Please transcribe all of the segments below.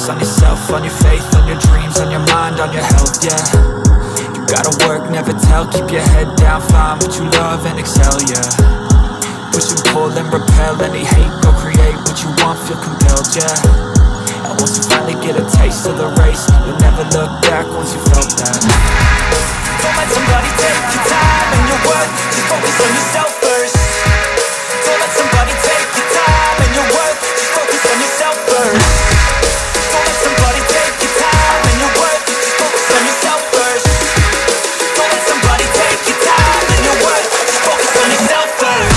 focus on yourself, on your faith, on your dreams, on your mind, on your health, yeah. You gotta work, never tell, keep your head down, find what you love and excel, yeah. Push and pull and repel any hate, go create what you want, feel compelled, yeah. And once you finally get a taste of the race, you'll never look back once you felt that. Don't let somebody take your time and your worth, just focus on yourself first. Don't let somebody take your time and your worth, just focus on yourself first. Don't let somebody take your time and your worth, just focus on yourself first. Don't let somebody take your time and your worth, just focus on yourself first.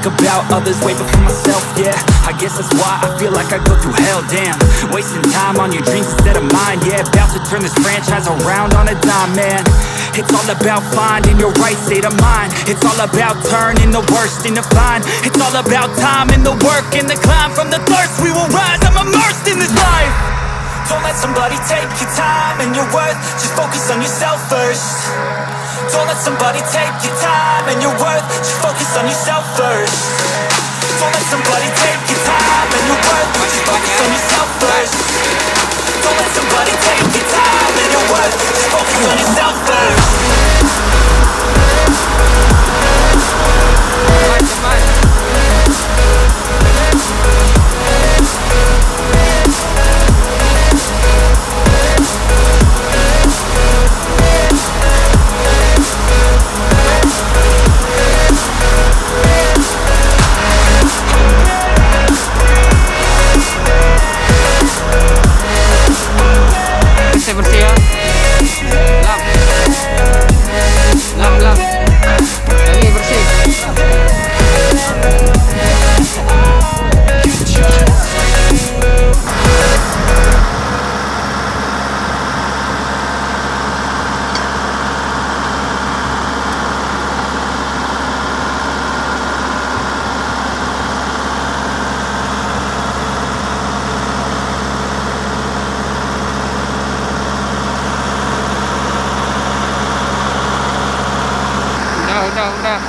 About others way before myself, yeah. I guess that's why I feel like I go through hell, damn. Wasting time on your dreams instead of mine, yeah. About to turn this franchise around on a dime, man. It's all about finding your right state of mind. It's all about turning the worst into fine. It's all about time and the work and the climb. From the thirst we will rise, I'm immersed in this life. Don't let somebody take your time and your worth, just focus on yourself first. Don't let somebody take your time and your worth, just focus on yourself first. Don't let somebody take your time and your worth, just focus on yourself first. Don't let somebody take your time and your worth, just focus on yourself first. Bersih ya. Lap. Lagi bersih. Udah.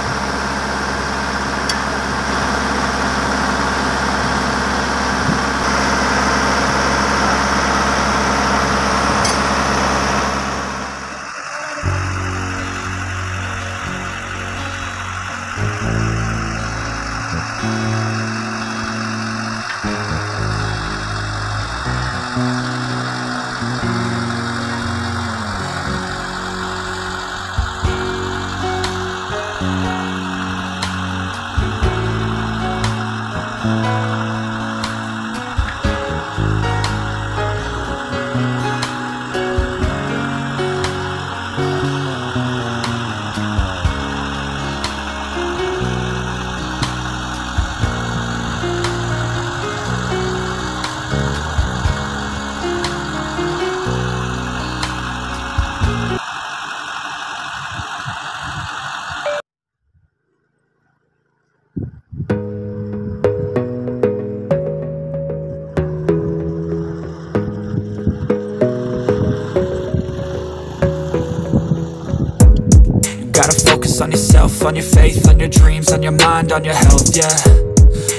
On yourself, on your faith, on your dreams, on your mind, on your health, yeah.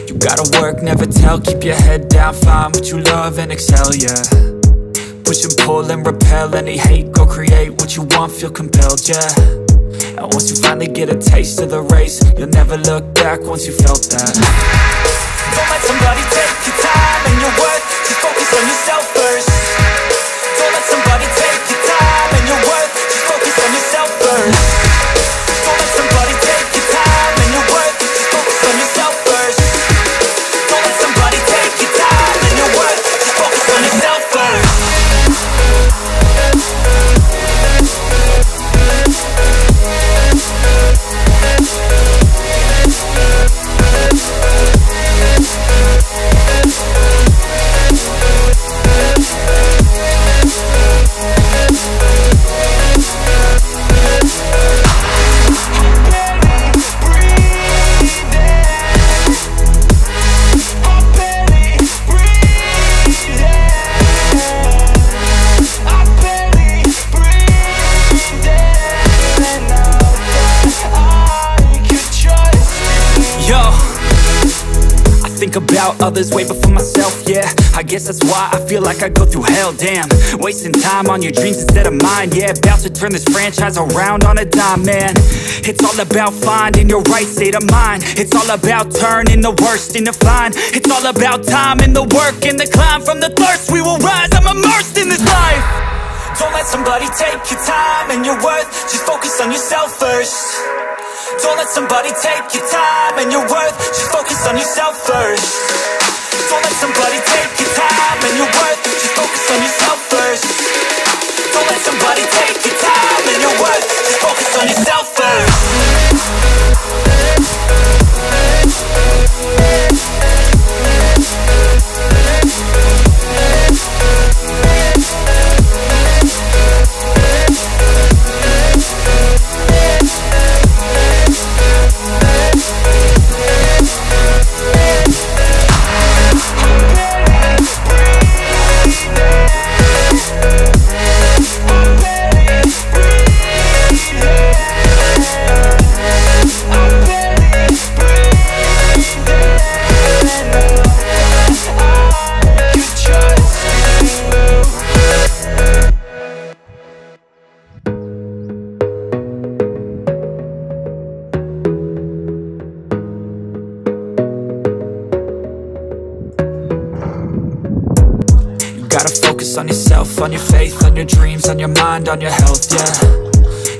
You gotta work, never tell, keep your head down, find what you love and excel, yeah. Push and pull and repel any hate, go create what you want, feel compelled, yeah. And once you finally get a taste of the race, you'll never look back once you felt that. Don't let somebody take your time and your worth, just focus on yourself first. Don't let somebody take your time and your worth, just focus on yourself first. about others way before myself, yeah. I guess that's why I feel like I go through hell, damn. Wasting time on your dreams instead of mine, yeah. About to turn this franchise around on a dime, man. It's all about finding your right state of mind. It's all about turning the worst into fine. It's all about time and the work and the climb. From the thirst we will rise, I'm immersed in this life. Don't let somebody take your time and your worth. Just focus on yourself first. Don't let somebody take your time and your worth. Just focus on yourself first. Don't let somebody take your time and your worth. Just focus on yourself first. Don't let somebody take your time and your worth. Just focus on yourself first. On yourself, on your faith, on your dreams, on your mind, on your health, yeah.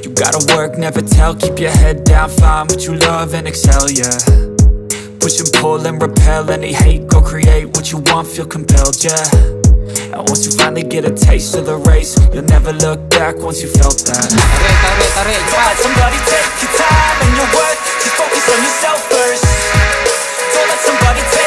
You gotta work, never tell, keep your head down, find what you love and excel, yeah. Push and pull and repel any hate, go create what you want, feel compelled, yeah. And once you finally get a taste of the race, you'll never look back once you felt that. Tarik, Don't let somebody take your time and your worth. Just focus on yourself first. Don't let somebody take